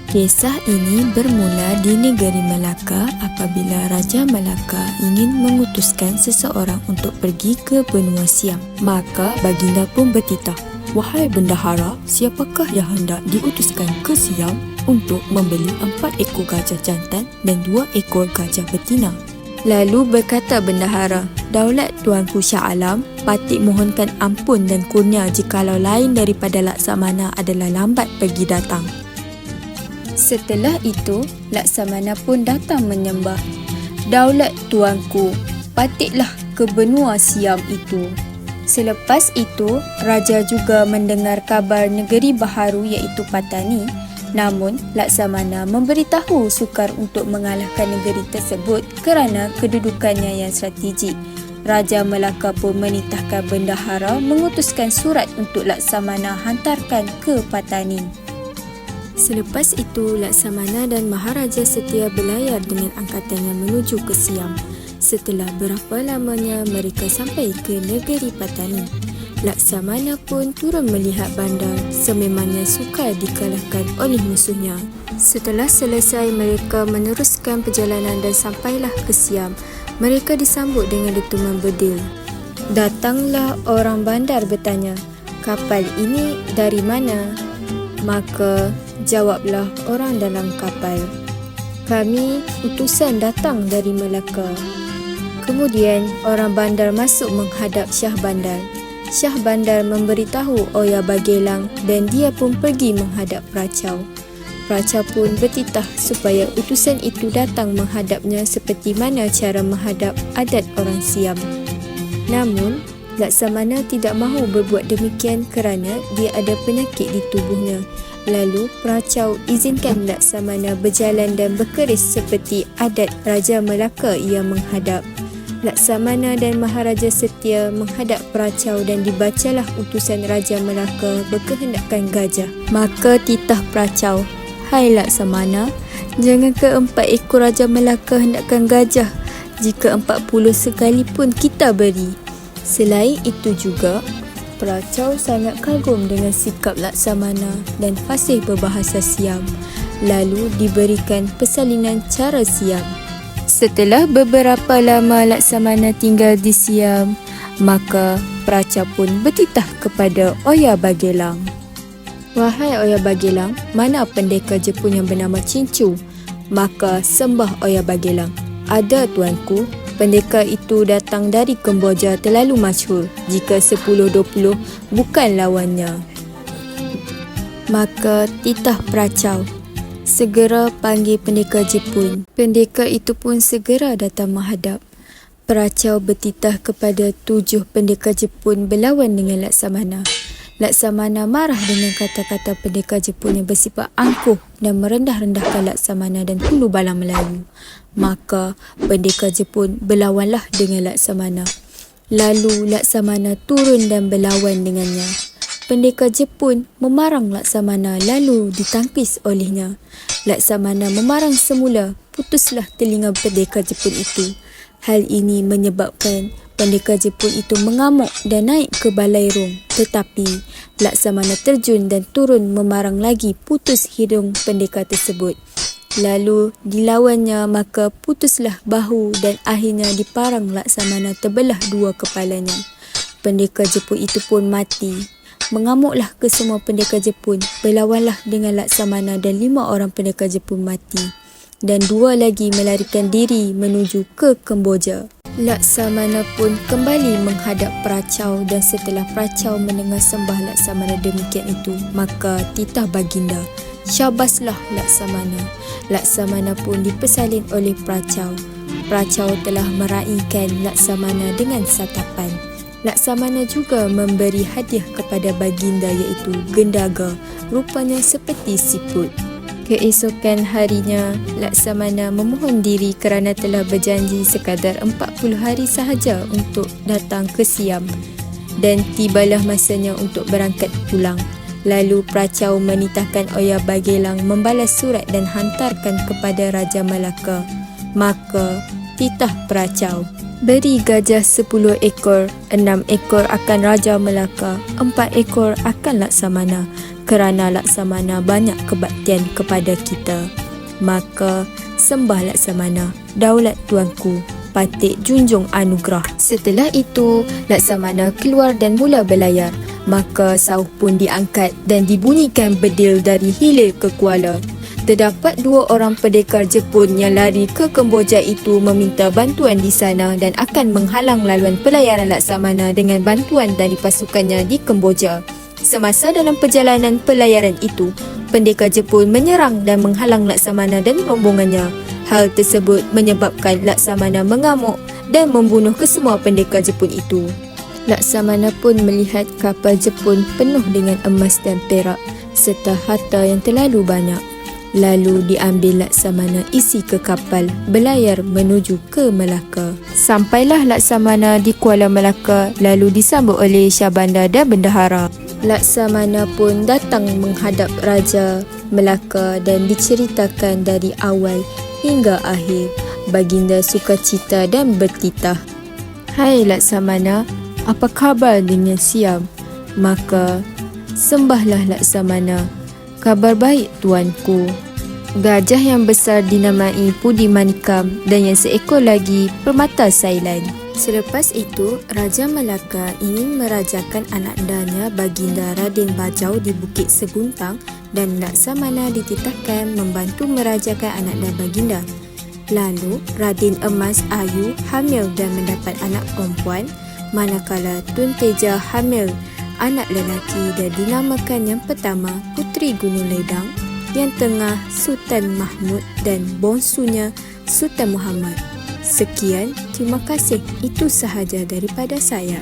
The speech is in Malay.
Kisah ini bermula di negeri Melaka apabila Raja Melaka ingin mengutuskan seseorang untuk pergi ke benua Siam. Maka baginda pun bertitah, "Wahai bendahara, siapakah yang hendak diutuskan ke Siam untuk membeli 4 ekor gajah jantan dan 2 ekor gajah betina?" Lalu berkata bendahara, "Daulat Tuanku Shah Alam, patut mohonkan ampun dan kurnia jikalau lain daripada Laksamana adalah lambat pergi datang." Setelah itu, Laksamana pun datang menyembah, "Daulat tuanku, patutlah ke benua Siam itu." Selepas itu, Raja juga mendengar kabar negeri baharu iaitu Patani. Namun, Laksamana memberitahu sukar untuk mengalahkan negeri tersebut kerana kedudukannya yang strategik. Raja Melaka pun menitahkan bendahara mengutuskan surat untuk Laksamana hantarkan ke Patani. Selepas itu, Laksamana dan Maharaja Setia berlayar dengan angkatannya menuju ke Siam. Setelah berapa lamanya mereka sampai ke negeri Patani. Laksamana pun turun melihat bandar sememangnya sukar dikalahkan oleh musuhnya. Setelah selesai, mereka meneruskan perjalanan dan sampailah ke Siam. Mereka disambut dengan dentuman berdil. Datanglah orang bandar bertanya, "Kapal ini dari mana?" Maka jawablah orang dalam kapal, "Kami utusan datang dari Melaka." Kemudian orang bandar masuk menghadap Syah Bandar. Syah Bandar memberitahu Oya Bagelang dan dia pun pergi menghadap Pracau. Pracau pun bertitah supaya utusan itu datang menghadapnya seperti mana cara menghadap adat orang Siam. Namun, Laksamana tidak mahu berbuat demikian kerana dia ada penyakit di tubuhnya. Lalu Pracau izinkan Laksamana berjalan dan berkeris seperti adat Raja Melaka ia menghadap. Laksamana dan Maharaja Setia menghadap Pracau dan dibacalah utusan Raja Melaka berkehendakkan gajah. Maka titah Pracau, "Hai Laksamana, jangan ke 4 ekor Raja Melaka hendakkan gajah. Jika 40 sekalipun kita beri." Selain itu juga, Pracau sangat kagum dengan sikap Laksamana dan fasih berbahasa Siam. Lalu diberikan persalinan cara Siam. Setelah beberapa lama Laksamana tinggal di Siam, maka Pracau pun bertitah kepada Oya Bagelang, "Wahai Oya Bagelang, mana pendekar Jepun yang bernama Cincu?" Maka sembah Oya Bagelang, "Ada tuanku. Pendekar itu datang dari Kemboja terlalu masyhur. Jika 10-20 bukan lawannya." Maka titah Pracau, "Segera panggil pendekar Jepun." Pendekar itu pun segera datang menghadap. Pracau bertitah kepada 7 pendekar Jepun berlawan dengan Laksamana. Laksamana marah dengan kata-kata pendekar Jepun yang bersifat angkuh dan merendah-rendahkan Laksamana dan Hulu Balang Melayu. Maka pendekar Jepun berlawanlah dengan Laksamana. Lalu Laksamana turun dan berlawan dengannya. Pendekar Jepun memarang Laksamana lalu ditangkis olehnya. Laksamana memarang semula, putuslah telinga pendekar Jepun itu. Hal ini menyebabkan pendekar Jepun itu mengamuk dan naik ke balairung. Tetapi Laksamana terjun dan turun memarang lagi, putus hidung pendekar tersebut. Lalu dilawannya, maka putuslah bahu dan akhirnya diparang Laksamana terbelah 2 kepalanya. Pendekar Jepun itu pun mati. Mengamuklah ke semua pendekar Jepun, berlawanlah dengan Laksamana dan 5 orang pendekar Jepun mati. Dan 2 lagi melarikan diri menuju ke Kemboja. Laksamana pun kembali menghadap Pracau dan setelah Pracau mendengar sembah Laksamana demikian itu, maka titah baginda, "Syabaslah Laksamana." Laksamana pun dipersalin oleh Pracau. Pracau telah meraihkan Laksamana dengan satapan. Laksamana juga memberi hadiah kepada baginda iaitu gendaga, rupanya seperti siput. Keesokan harinya, Laksamana memohon diri kerana telah berjanji sekadar 40 hari sahaja untuk datang ke Siam dan tibalah masanya untuk berangkat pulang. Lalu Pracau menitahkan Oya Bagelang membalas surat dan hantarkan kepada Raja Melaka. Maka titah Pracau, Beri gajah 10 ekor, 6 ekor akan Raja Melaka, 4 ekor akan Laksamana, kerana Laksamana banyak kebaktian kepada kita. Maka sembah Laksamana, daulat tuanku, patik junjung anugerah. Setelah itu, Laksamana keluar dan mula berlayar. Maka sauh pun diangkat dan dibunyikan bedil dari hilir ke Kuala. Terdapat 2 orang pendekar Jepun yang lari ke Kemboja itu meminta bantuan di sana dan akan menghalang laluan pelayaran Laksamana dengan bantuan dari pasukannya di Kemboja. Semasa dalam perjalanan pelayaran itu, pendekar Jepun menyerang dan menghalang Laksamana dan rombongannya. Hal tersebut menyebabkan Laksamana mengamuk dan membunuh kesemua pendekar Jepun itu. Laksamana pun melihat kapal Jepun penuh dengan emas dan perak serta harta yang terlalu banyak. Lalu diambil Laksamana isi ke kapal, berlayar menuju ke Melaka. Sampailah Laksamana di Kuala Melaka, lalu disambut oleh Syahbandar dan bendahara. Laksamana pun datang menghadap Raja Melaka dan diceritakan dari awal hingga akhir. Baginda sukacita dan bertitah. "Hai Laksamana, apa khabar dengan Siam?" Maka sembahlah Laksamana, "Kabar baik tuanku. Gajah yang besar dinamai Pudi Manikam dan yang seekor lagi Permata Sailan." Selepas itu, Raja Melaka ingin merajakan anakandanya Baginda Raden Bajau di Bukit Seguntang dan Laksamana dititahkan membantu merajakan anakanda Baginda. Lalu, Raden Emas Ayu hamil dan mendapat anak perempuan, manakala Tun Teja hamil anak lelaki dan dinamakan yang pertama Puteri Gunung Ledang, yang tengah Sultan Mahmud dan bongsunya Sultan Muhammad. Sekian, terima kasih. Itu sahaja daripada saya.